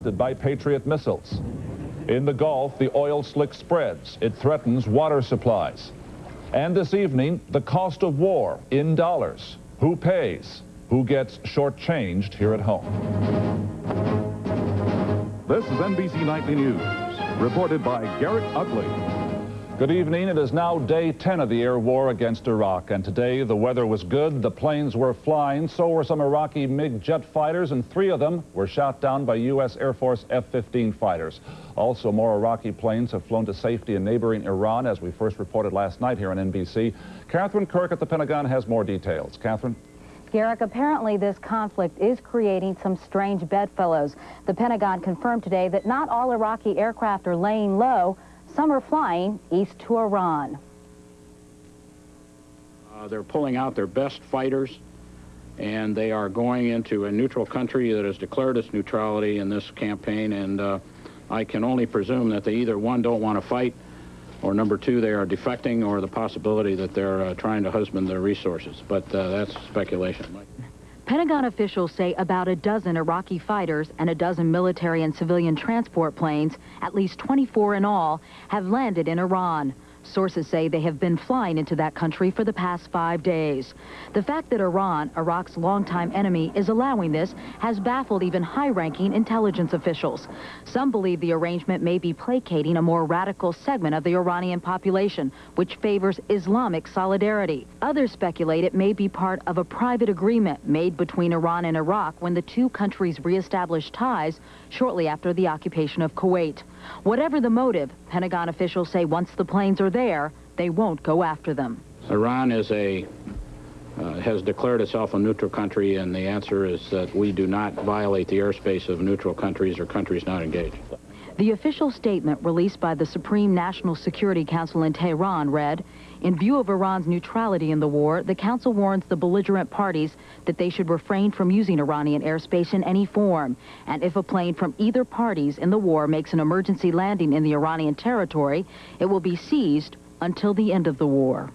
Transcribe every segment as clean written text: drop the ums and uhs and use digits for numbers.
by Patriot missiles. In the Gulf, the oil slick spreads. It threatens water supplies. And this evening, the cost of war in dollars. Who pays? Who gets shortchanged here at home? This is NBC Nightly News, reported by Garrett Utley. Good evening. It is now day 10 of the air war against Iraq, and today the weather was good, the planes were flying, so were some Iraqi MiG jet fighters, and 3 of them were shot down by U.S. Air Force F-15 fighters. Also, more Iraqi planes have flown to safety in neighboring Iran, as we first reported last night here on NBC. Catherine Kirk at the Pentagon has more details. Catherine? Garrick, apparently this conflict is creating some strange bedfellows. The Pentagon confirmed today that not all Iraqi aircraft are laying low. Some are flying east to Iran. They're pulling out their best fighters, and they are going into a neutral country that has declared its neutrality in this campaign, and I can only presume that they either, one, don't want to fight, or number 2, they are defecting, or the possibility that they're trying to husband their resources. But that's speculation. Pentagon officials say about a dozen Iraqi fighters and a dozen military and civilian transport planes, at least 24 in all, have landed in Iran. Sources say they have been flying into that country for the past 5 days. The fact that Iran, Iraq's longtime enemy, is allowing this has baffled even high-ranking intelligence officials. Some believe the arrangement may be placating a more radical segment of the Iranian population, which favors Islamic solidarity. Others speculate it may be part of a private agreement made between Iran and Iraq when the two countries reestablished ties shortly after the occupation of Kuwait. Whatever the motive, Pentagon officials say once the planes are there, they won't go after them. Iran is has declared itself a neutral country, and the answer is that we do not violate the airspace of neutral countries or countries not engaged. The official statement released by the Supreme National Security Council in Tehran read, "In view of Iran's neutrality in the war, the Council warns the belligerent parties that they should refrain from using Iranian airspace in any form. And if a plane from either parties in the war makes an emergency landing in the Iranian territory, it will be seized until the end of the war."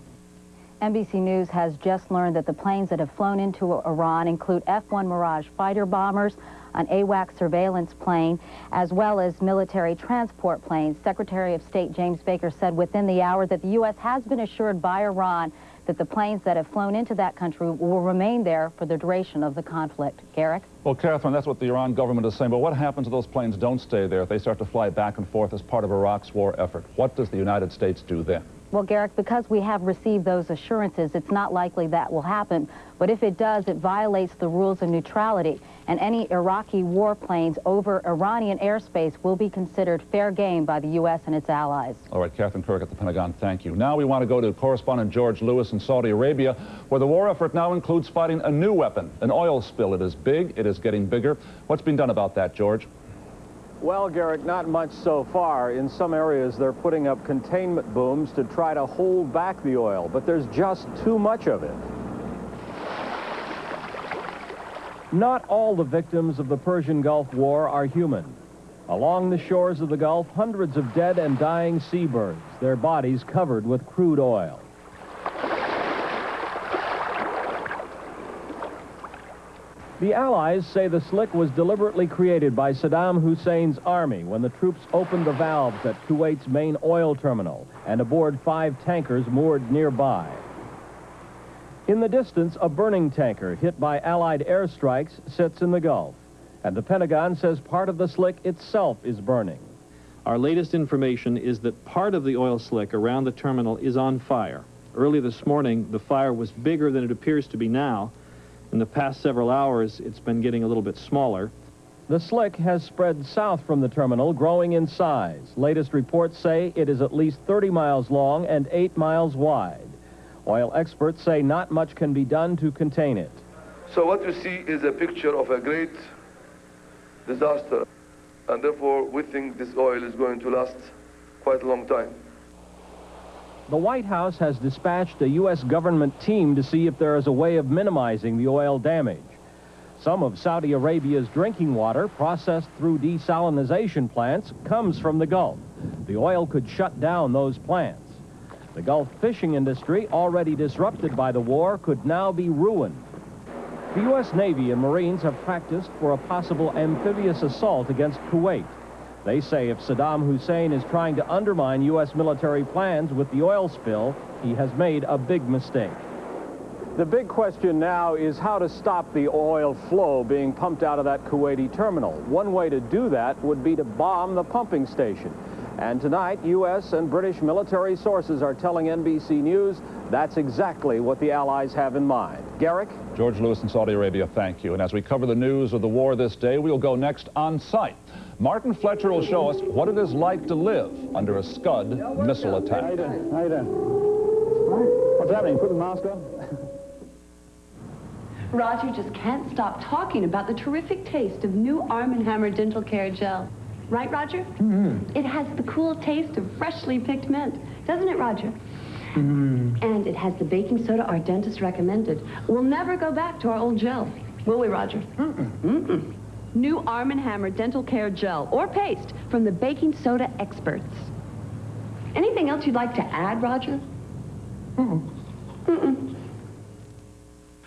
NBC News has just learned that the planes that have flown into Iran include F-1 Mirage fighter bombers, an AWACS surveillance plane, as well as military transport planes. Secretary of State James Baker said within the hour that the U.S. has been assured by Iran that the planes that have flown into that country will remain there for the duration of the conflict. Garrick? Well, Catherine, that's what the Iran government is saying, but what happens if those planes don't stay there, if they start to fly back and forth as part of Iraq's war effort? What does the United States do then? Well, Garrick, because we have received those assurances, it's not likely that will happen. But if it does, it violates the rules of neutrality. And any Iraqi warplanes over Iranian airspace will be considered fair game by the U.S. and its allies. All right, Catherine Kirk at the Pentagon, thank you. Now we want to go to correspondent George Lewis in Saudi Arabia, where the war effort now includes fighting a new weapon, an oil spill. It is big. It is getting bigger. What's been done about that, George? Well, Garrett, not much so far. In some areas, they're putting up containment booms to try to hold back the oil, but there's just too much of it. Not all the victims of the Persian Gulf War are human. Along the shores of the Gulf, hundreds of dead and dying seabirds, their bodies covered with crude oil. The Allies say the slick was deliberately created by Saddam Hussein's army when the troops opened the valves at Kuwait's main oil terminal and aboard 5 tankers moored nearby. In the distance, a burning tanker hit by Allied airstrikes sits in the Gulf, and the Pentagon says part of the slick itself is burning. Our latest information is that part of the oil slick around the terminal is on fire. Early this morning, the fire was bigger than it appears to be now. In the past several hours, it's been getting a little bit smaller. The slick has spread south from the terminal, growing in size. Latest reports say it is at least 30 miles long and 8 miles wide. Oil experts say not much can be done to contain it. So what you see is a picture of a great disaster, and therefore we think this oil is going to last quite a long time. The White House has dispatched a U.S. government team to see if there is a way of minimizing the oil damage. Some of Saudi Arabia's drinking water, processed through desalinization plants, comes from the Gulf. The oil could shut down those plants. The Gulf fishing industry, already disrupted by the war, could now be ruined. The U.S. Navy and Marines have practiced for a possible amphibious assault against Kuwait. They say if Saddam Hussein is trying to undermine U.S. military plans with the oil spill, he has made a big mistake. The big question now is how to stop the oil flow being pumped out of that Kuwaiti terminal. One way to do that would be to bomb the pumping station. And tonight, U.S. and British military sources are telling NBC News that's exactly what the Allies have in mind. Garrick? George Lewis in Saudi Arabia, thank you. And as we cover the news of the war this day, we'll go next on site. Martin Fletcher will show us what it is like to live under a Scud missile attack. How you doing? How you doing? What's happening? Put the mask on? Roger just can't stop talking about the terrific taste of new Arm & Hammer Dental Care Gel. Right, Roger? Mm-hmm. It has the cool taste of freshly picked mint, doesn't it, Roger? Mm-hmm. And it has the baking soda our dentist recommended. We'll never go back to our old gel, will we, Roger? Mm-mm. Mm-mm. New Arm & Hammer Dental Care Gel or paste from the baking soda experts. Anything else you'd like to add, Roger? Mm-mm. Mm-mm.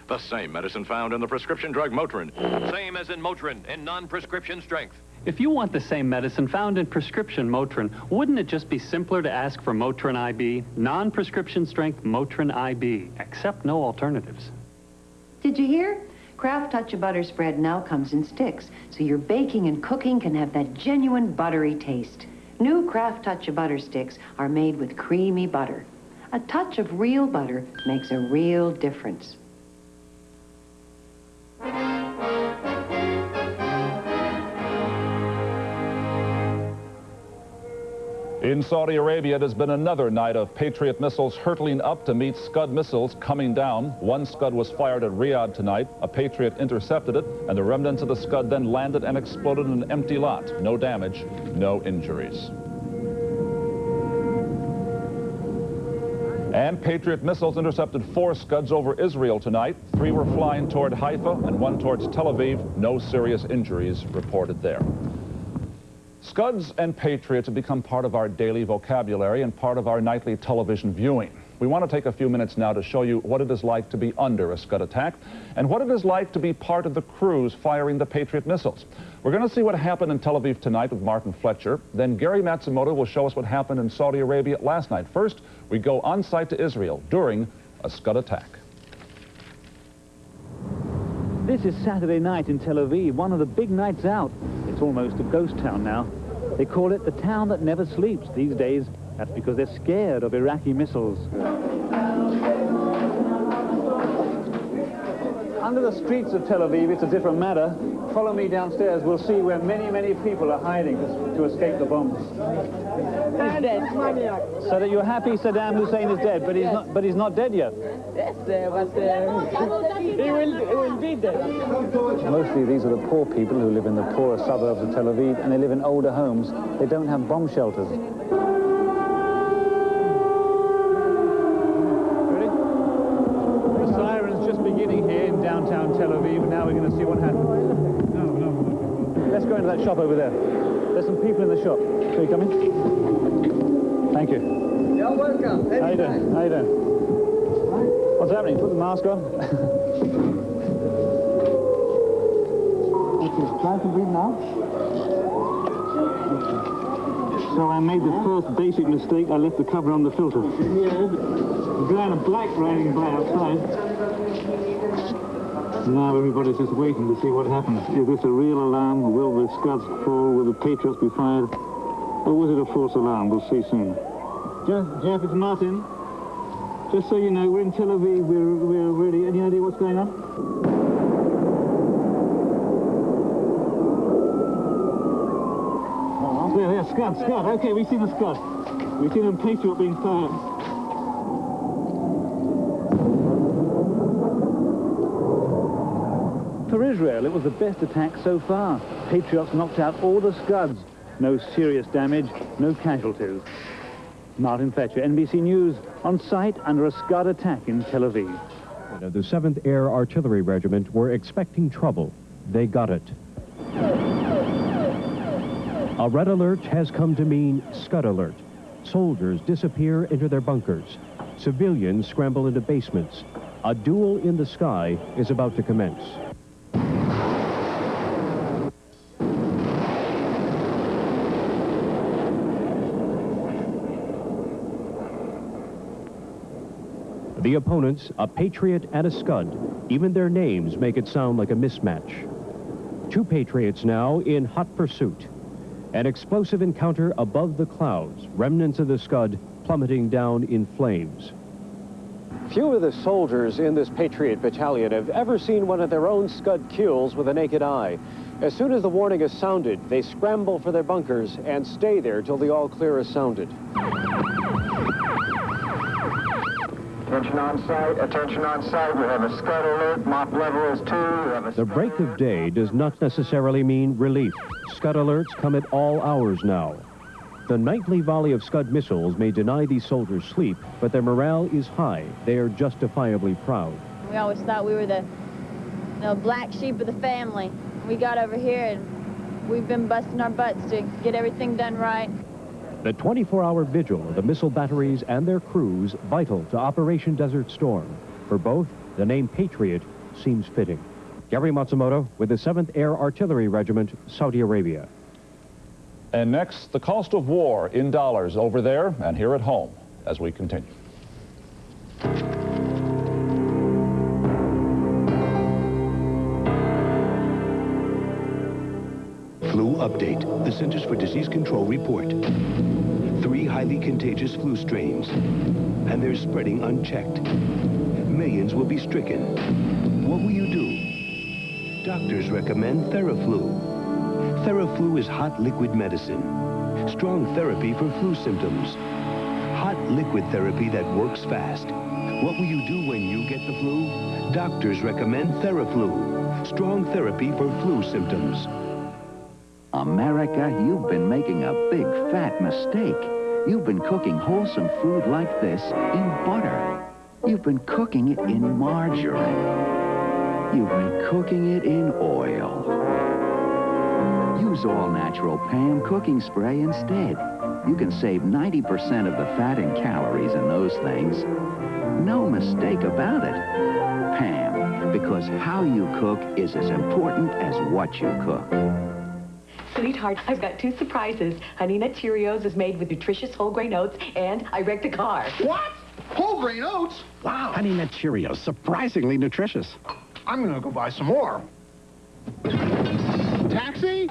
The same medicine found in the prescription drug Motrin. Same as in Motrin, in non-prescription strength. If you want the same medicine found in prescription Motrin, wouldn't it just be simpler to ask for Motrin IB? Non-prescription strength Motrin IB. Accept no alternatives. Did you hear? Kraft Touch-A-Butter spread now comes in sticks, so your baking and cooking can have that genuine buttery taste. New Kraft Touch-A-Butter sticks are made with creamy butter. A touch of real butter makes a real difference. In Saudi Arabia, it has been another night of Patriot missiles hurtling up to meet Scud missiles coming down. One Scud was fired at Riyadh tonight. A Patriot intercepted it, and the remnants of the Scud then landed and exploded in an empty lot. No damage, no injuries. And Patriot missiles intercepted 4 Scuds over Israel tonight. 3 were flying toward Haifa and 1 towards Tel Aviv. No serious injuries reported there. Scuds and Patriots have become part of our daily vocabulary and part of our nightly television viewing. We want to take a few minutes now to show you what it is like to be under a Scud attack and what it is like to be part of the crews firing the Patriot missiles. We're going to see what happened in Tel Aviv tonight with Martin Fletcher. Then Gary Matsumoto will show us what happened in Saudi Arabia last night. First, we go on site to Israel during a Scud attack. This is Saturday night in Tel Aviv, one of the big nights out. It's almost a ghost town now. They call it the town that never sleeps these days. That's because they're scared of Iraqi missiles. Under the streets of Tel Aviv, it's a different matter. Follow me downstairs. We'll see where many, many people are hiding to escape the bombs. He's dead. So that you're happy Saddam Hussein is dead, but he's not dead yet. Yes, but he will be dead. Mostly these are the poor people who live in the poorer suburbs of Tel Aviv, and they live in older homes. They don't have bomb shelters. Ready? The siren's just beginning here in downtown Tel Aviv, and now we're going to see what happens. Let's go into that shop over there. There's some people in the shop. So you come in? Thank you. You're welcome. How you doing? How you doing? What's happening? Put the mask on. Okay, try to breathe now. So I made the first basic mistake. I left the cover on the filter. Yeah. The guy in a black riding by outside. Now everybody's just waiting to see what happens. Is this a real alarm? Will the Scuds fall? Will the Patriots be fired? Or was it a false alarm? We'll see soon. Jeff, it's Martin. Just so you know, we're in Tel Aviv. We're ready. Any idea what's going on? There, Scud. Okay, we've seen the Scud. We've seen a Patriot being fired. For Israel, it was the best attack so far. Patriots knocked out all the Scuds. No serious damage, no casualties. Martin Fletcher, NBC News, on site under a Scud attack in Tel Aviv. The 7th Air Artillery Regiment were expecting trouble. They got it. A red alert has come to mean Scud alert. Soldiers disappear into their bunkers. Civilians scramble into basements. a duel in the sky is about to commence. The opponents, a Patriot and a Scud. Even their names make it sound like a mismatch. Two Patriots now in hot pursuit. An explosive encounter above the clouds, remnants of the Scud plummeting down in flames. Few of the soldiers in this Patriot battalion have ever seen one of their own Scud kills with a naked eye. As soon as the warning is sounded, they scramble for their bunkers and stay there till the all clear is sounded. Attention on site, attention on site. We have a Scud alert, mop level is 2. The break of day does not necessarily mean relief. Scud alerts come at all hours now. The nightly volley of Scud missiles may deny these soldiers sleep, but their morale is high. They are justifiably proud. We always thought we were the black sheep of the family. We got over here and we've been busting our butts to get everything done right. The 24-hour vigil of the missile batteries and their crews vital to Operation Desert Storm. For both, the name Patriot seems fitting. Gary Matsumoto with the 7th Air Artillery Regiment, Saudi Arabia. And next, the cost of war in dollars over there and here at home as we continue. Flu update. The Centers for Disease Control report. 3 highly contagious flu strains, and they're spreading unchecked. Millions will be stricken. What will you do? Doctors recommend Theraflu. Theraflu is hot liquid medicine. Strong therapy for flu symptoms. Hot liquid therapy that works fast. What will you do when you get the flu? Doctors recommend Theraflu. Strong therapy for flu symptoms. America, you've been making a big fat mistake. You've been cooking wholesome food like this in butter. You've been cooking it in margarine. You've been cooking it in oil. Use all-natural Pam cooking spray instead. You can save 90% of the fat and calories in those things. No mistake about it. Pam, because how you cook is as important as what you cook. Sweetheart, I've got 2 surprises. Honey Nut Cheerios is made with nutritious whole grain oats, and I wrecked a car. What? Whole grain oats? Wow. Honey Nut Cheerios, surprisingly nutritious. I'm gonna go buy some more. Taxi?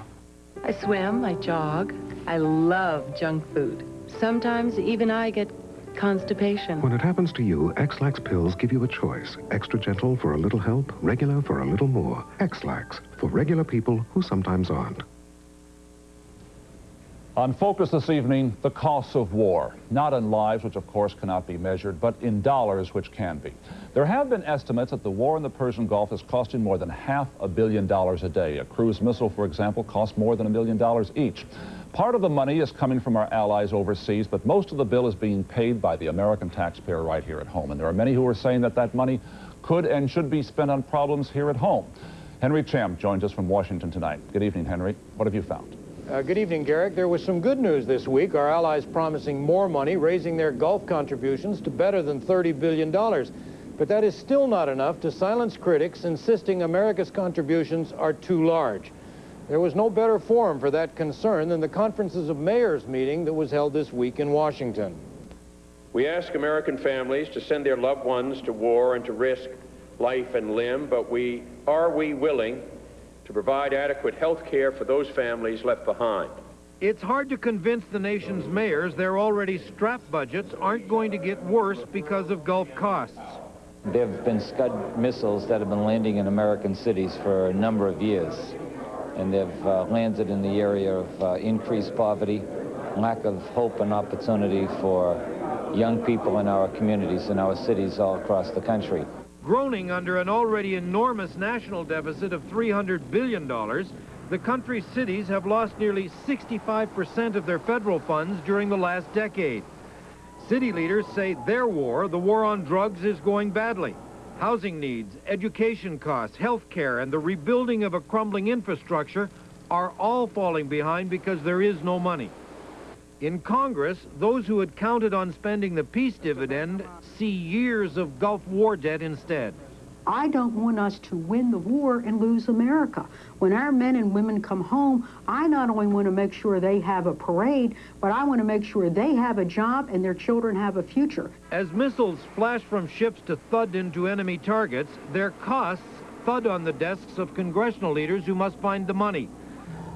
I swim, I jog. I love junk food. Sometimes even I get constipation. When it happens to you, X-Lax pills give you a choice. Extra gentle for a little help, regular for a little more. X-Lax, for regular people who sometimes aren't. On Focus this evening, the costs of war. Not in lives, which of course cannot be measured, but in dollars, which can be. There have been estimates that the war in the Persian Gulf is costing more than $500 million a day. A cruise missile, for example, costs more than $1 million each. Part of the money is coming from our allies overseas, but most of the bill is being paid by the American taxpayer right here at home. And there are many who are saying that that money could and should be spent on problems here at home. Henry Champ joins us from Washington tonight. Good evening, Henry. What have you found? Good evening, Garrick. There was some good news this week. Our allies promising more money, raising their Gulf contributions to better than $30 billion. But that is still not enough to silence critics insisting America's contributions are too large. There was no better forum for that concern than the Conferences of Mayors meeting that was held this week in Washington. We ask American families to send their loved ones to war and to risk life and limb, but are we willing to provide adequate health care for those families left behind? It's hard to convince the nation's mayors their already strapped budgets aren't going to get worse because of Gulf costs. There have been Scud missiles that have been landing in American cities for a number of years, and they've landed in the area of increased poverty, lack of hope and opportunity for young people in our communities, in our cities all across the country. Groaning under an already enormous national deficit of $300 billion, the country's cities have lost nearly 65% of their federal funds during the last decade. City leaders say their war, the war on drugs, is going badly. Housing needs, education costs, health care, and the rebuilding of a crumbling infrastructure are all falling behind because there is no money. In Congress, those who had counted on spending the peace dividend see years of Gulf War debt instead. I don't want us to win the war and lose America. When our men and women come home, I not only want to make sure they have a parade, but I want to make sure they have a job and their children have a future. As missiles flash from ships to thud into enemy targets, their costs thud on the desks of congressional leaders who must find the money.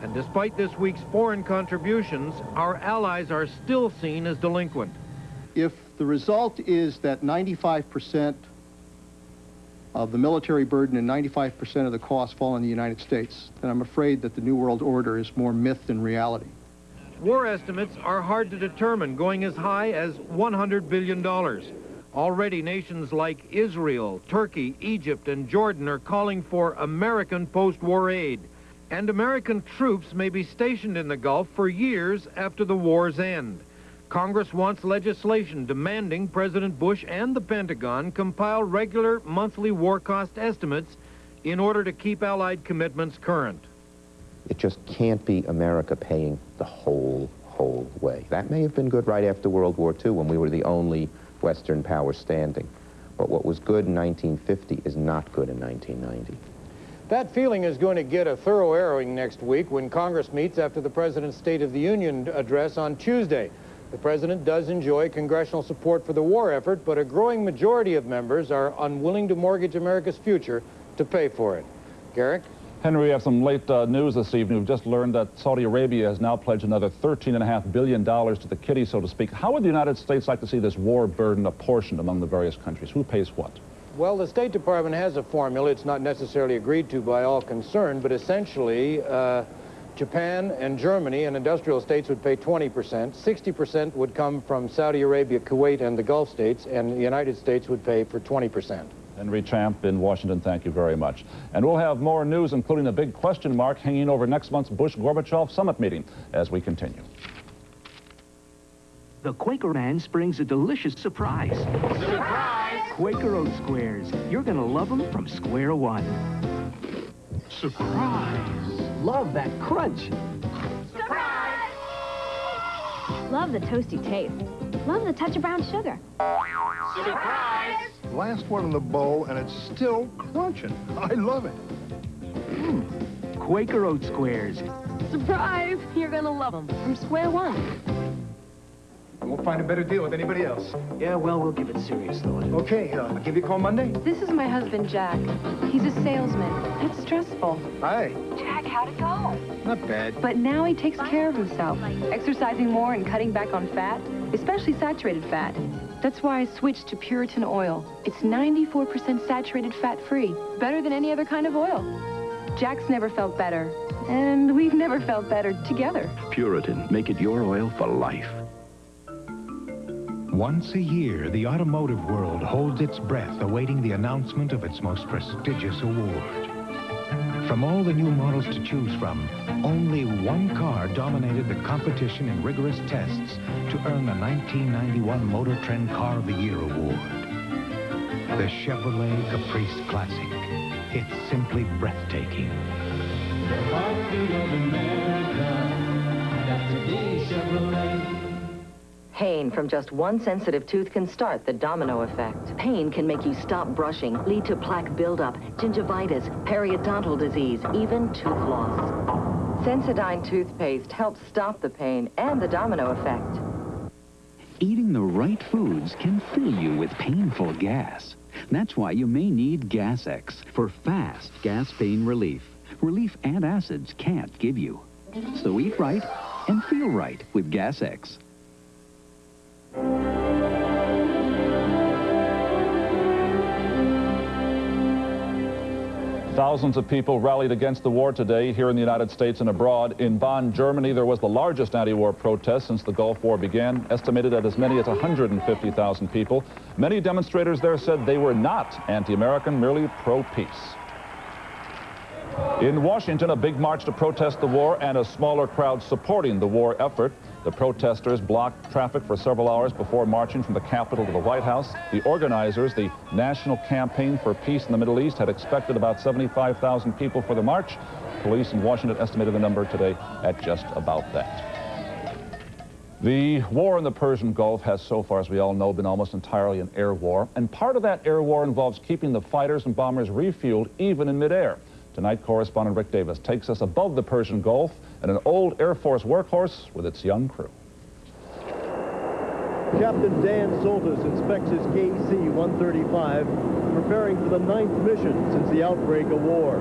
And despite this week's foreign contributions, our allies are still seen as delinquent. If the result is that 95% of the military burden and 95% of the costs fall on the United States, then I'm afraid that the New World Order is more myth than reality. War estimates are hard to determine, going as high as $100 billion. Already nations like Israel, Turkey, Egypt, and Jordan are calling for American post-war aid. And American troops may be stationed in the Gulf for years after the war's end. Congress wants legislation demanding President Bush and the Pentagon compile regular monthly war cost estimates in order to keep Allied commitments current. It just can't be America paying the whole way. That may have been good right after World War II when we were the only Western power standing. But what was good in 1950 is not good in 1990. That feeling is going to get a thorough airing next week when Congress meets after the President's State of the Union address on Tuesday. The President does enjoy congressional support for the war effort, but a growing majority of members are unwilling to mortgage America's future to pay for it. Garrick? Henry, we have some late news this evening. We've just learned that Saudi Arabia has now pledged another $13.5 billion to the kitty, so to speak. How would the United States like to see this war burden apportioned among the various countries? Who pays what? Well, the State Department has a formula. It's not necessarily agreed to by all concerned, but essentially Japan and Germany and industrial states would pay 20%. 60% would come from Saudi Arabia, Kuwait, and the Gulf states, and the United States would pay for 20%. Henry Champ in Washington, thank you very much. And we'll have more news, including a big question mark hanging over next month's Bush-Gorbachev summit meeting as we continue. The Quaker Man brings a delicious surprise. Surprise! Quaker Oat Squares. You're going to love them from square one. Surprise! Love that crunch. Surprise! Love the toasty taste. Love the touch of brown sugar. Surprise! Last one in the bowl, and it's still crunching. I love it. Quaker Oat Squares. Surprise! You're going to love them from square one. I won't find a better deal with anybody else. Yeah, well, we'll give it serious thought. Okay, I'll give you a call Monday. This is my husband, Jack. He's a salesman. It's stressful. Hi. Jack, how'd it go? Not bad. But now he takes care of himself, exercising more and cutting back on fat, especially saturated fat. That's why I switched to Puritan oil. It's 94% saturated fat-free, better than any other kind of oil. Jack's never felt better, and we've never felt better together. Puritan, make it your oil for life. Once a year, the automotive world holds its breath awaiting the announcement of its most prestigious award. From all the new models to choose from, only one car dominated the competition in rigorous tests to earn the 1991 Motor Trend Car of the Year award. The Chevrolet Caprice Classic. It's simply breathtaking. The heartbeat of America, got to be Chevrolet. Pain from just one sensitive tooth can start the domino effect. Pain can make you stop brushing, lead to plaque buildup, gingivitis, periodontal disease, even tooth loss. Sensodyne toothpaste helps stop the pain and the domino effect. Eating the right foods can fill you with painful gas. That's why you may need Gas X for fast gas pain relief. Relief antacids can't give you. So eat right and feel right with Gas X. Thousands of people rallied against the war today here in the United States and abroad. In Bonn, Germany, there was the largest anti-war protest since the Gulf War began, estimated at as many as 150,000 people. Many demonstrators there said they were not anti-American, merely pro-peace. In Washington, a big march to protest the war and a smaller crowd supporting the war effort. The protesters blocked traffic for several hours before marching from the Capitol to the White House. The organizers, the National Campaign for Peace in the Middle East, had expected about 75,000 people for the march. Police in Washington estimated the number today at just about that. The war in the Persian Gulf has so far, as we all know, been almost entirely an air war. And part of that air war involves keeping the fighters and bombers refueled even in midair. Tonight, correspondent Rick Davis takes us above the Persian Gulf and an old Air Force workhorse with its young crew. Captain Dan Soltis inspects his KC-135, preparing for the 9th mission since the outbreak of war.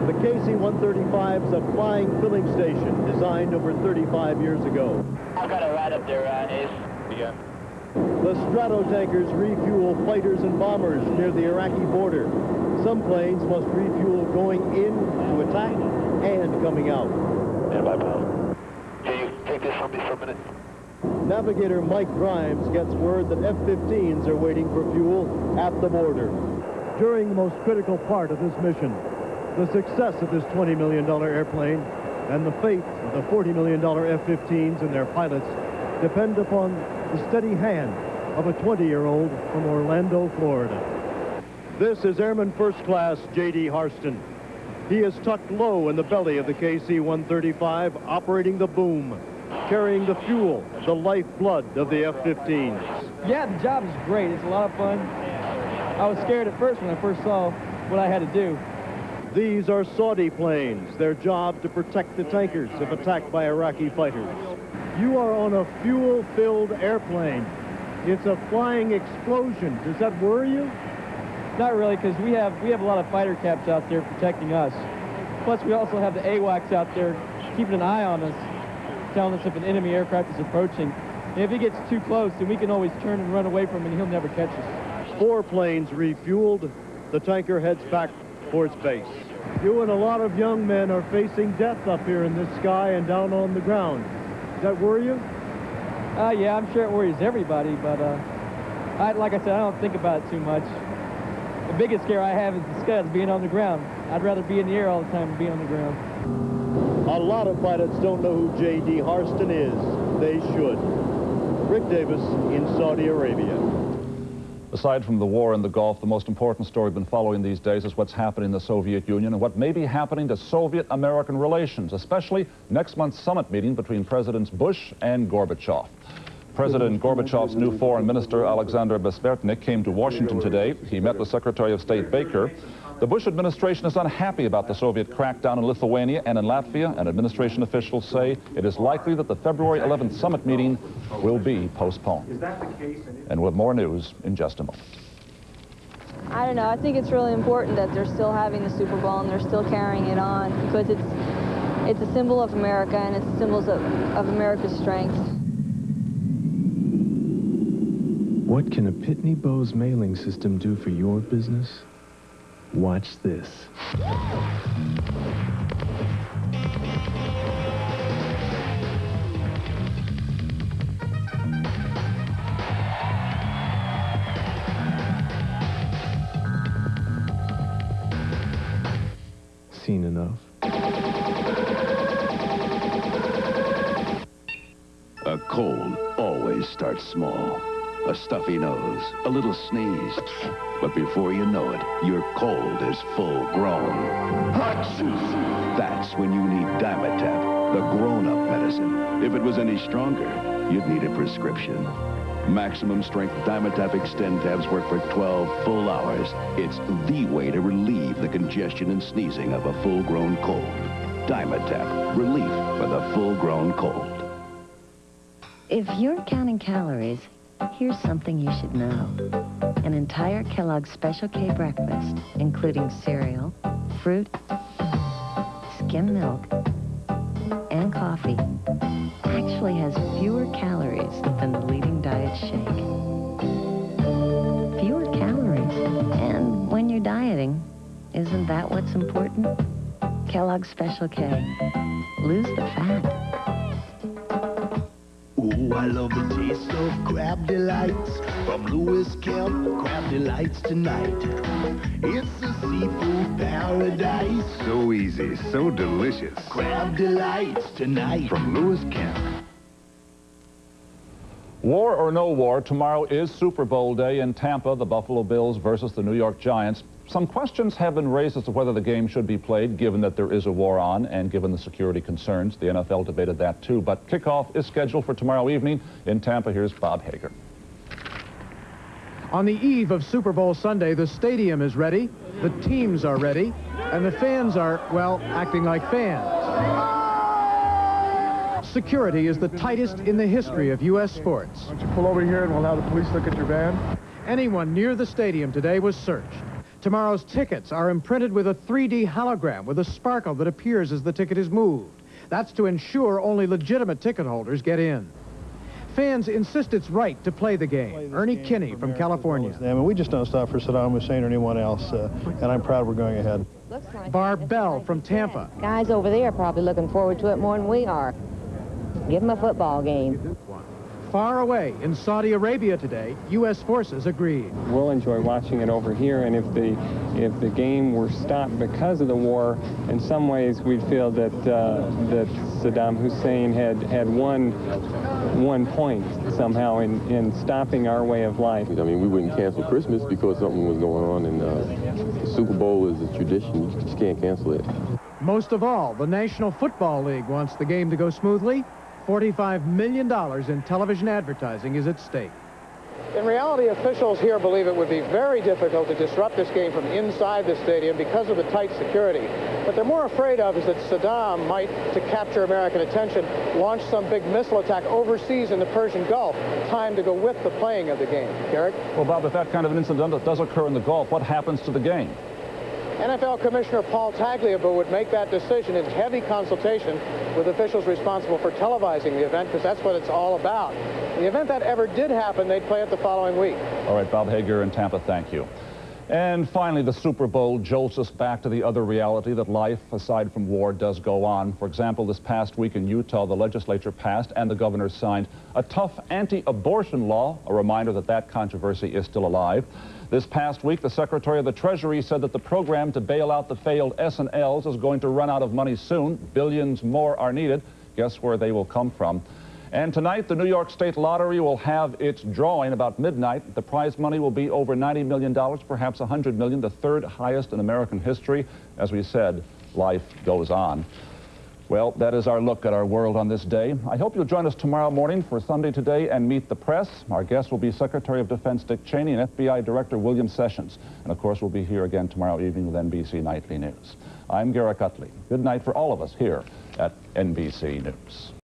The KC-135 is a flying filling station designed over 35 years ago. I've got a ride up there, Ace. Yeah. The Stratotankers refuel fighters and bombers near the Iraqi border. Some planes must refuel going in to attack and coming out. Standby, pilot. Can you take this from me for a minute? Navigator Mike Grimes gets word that F-15s are waiting for fuel at the border. During the most critical part of this mission, the success of this $20 million airplane and the fate of the $40 million F-15s and their pilots depend upon the steady hand of a 20-year-old from Orlando, Florida. This is Airman First Class J.D. Harston. He is tucked low in the belly of the KC-135, operating the boom, carrying the fuel, the lifeblood of the F-15s. Yeah, the job is great. It's a lot of fun. I was scared at first when I first saw what I had to do. These are Saudi planes, their job to protect the tankers if attacked by Iraqi fighters. You are on a fuel-filled airplane. It's a flying explosion. Does that worry you? Not really, because we have a lot of fighter caps out there protecting us. Plus, we also have the AWACS out there keeping an eye on us, telling us if an enemy aircraft is approaching. And if he gets too close, then we can always turn and run away from him, and he'll never catch us. 4 planes refueled. The tanker heads back for its base. You and a lot of young men are facing death up here in this sky and down on the ground. Does that worry you? Yeah, I'm sure it worries everybody, but like I said, I don't think about it too much. The biggest scare I have is the scuds being on the ground. I'd rather be in the air all the time than be on the ground. A lot of pilots don't know who J.D. Harston is. They should. Rick Davis in Saudi Arabia. Aside from the war in the Gulf, the most important story we've been following these days is what's happening in the Soviet Union and what may be happening to Soviet-American relations, especially next month's summit meeting between Presidents Bush and Gorbachev. President Gorbachev's new foreign minister, Alexander Besvertnik, came to Washington today. He met with Secretary of State Baker. The Bush administration is unhappy about the Soviet crackdown in Lithuania and in Latvia, and administration officials say it is likely that the February 11th summit meeting will be postponed. Is that the case? And with more news in just a moment. I don't know. I think it's really important that they're still having the Super Bowl and they're still carrying it on because it's a symbol of America and it's symbols of America's strength. What can a Pitney Bowes mailing system do for your business? Watch this. Seen enough? A cold always starts small. A stuffy nose, a little sneeze. But before you know it, your cold is full grown. That's when you need Dimetap, the grown-up medicine. If it was any stronger, you'd need a prescription. Maximum strength Dimetap Extend tabs work for 12 full hours. It's the way to relieve the congestion and sneezing of a full-grown cold. Dimetap, relief for the full-grown cold. If you're counting calories, here's something you should know. An entire Kellogg's Special K breakfast, including cereal, fruit, skim milk, and coffee, actually has fewer calories than the leading diet shake. Fewer calories. And when you're dieting, isn't that what's important? Kellogg's Special K. Lose the fat. Ooh, I love the taste of Crab Delights. From Lewis Kemp, Crab Delights tonight. It's a seafood paradise. So easy, so delicious. Crab Delights tonight. From Lewis Kemp. War or no war, tomorrow is Super Bowl day in Tampa, the Buffalo Bills versus the New York Giants. Some questions have been raised as to whether the game should be played, given that there is a war on and given the security concerns. The NFL debated that too, but kickoff is scheduled for tomorrow evening in Tampa. Here's Bob Hager. On the eve of Super Bowl Sunday, the stadium is ready, the teams are ready, and the fans are, well, acting like fans. Security is the tightest in the history of U.S. sports. Why don't you pull over here and we'll have the police look at your van? Anyone near the stadium today was searched. Tomorrow's tickets are imprinted with a 3D hologram with a sparkle that appears as the ticket is moved. That's to ensure only legitimate ticket holders get in. Fans insist it's right to play the game. Ernie Kinney from California. We just don't stop for Saddam Hussein or anyone else, and I'm proud we're going ahead. Barb Bell from Tampa. Guys over there are probably looking forward to it more than we are. Give them a football game. Far away in Saudi Arabia today, U.S. forces agreed. We'll enjoy watching it over here, and if the game were stopped because of the war, in some ways we'd feel that that Saddam Hussein had one point somehow in stopping our way of life. I mean, we wouldn't cancel Christmas because something was going on, and the Super Bowl is a tradition. You just can't cancel it. Most of all, the National Football League wants the game to go smoothly. $45 million in television advertising is at stake. In reality, officials here believe it would be very difficult to disrupt this game from inside the stadium because of the tight security. What they're more afraid of is that Saddam might, to capture American attention, launch some big missile attack overseas in the Persian Gulf, time to go with the playing of the game. Garrett? Well, Bob, if that kind of an incident does occur in the Gulf, what happens to the game? NFL Commissioner Paul Tagliabue would make that decision in heavy consultation with officials responsible for televising the event, because that's what it's all about. In the event that ever did happen, they'd play it the following week. All right, Bob Hager in Tampa, thank you. And finally, the Super Bowl jolts us back to the other reality that life, aside from war, does go on. For example, this past week in Utah, the legislature passed and the governor signed a tough anti-abortion law, a reminder that that controversy is still alive. This past week, the Secretary of the Treasury said that the program to bail out the failed S&Ls is going to run out of money soon. Billions more are needed. Guess where they will come from? And tonight, the New York State Lottery will have its drawing about midnight. The prize money will be over $90 million, perhaps $100 million, the third highest in American history. As we said, life goes on. Well, that is our look at our world on this day. I hope you'll join us tomorrow morning for Sunday Today and Meet the Press. Our guest will be Secretary of Defense Dick Cheney and FBI Director William Sessions. And of course, we'll be here again tomorrow evening with NBC Nightly News. I'm Garrett Utley. Good night for all of us here at NBC News.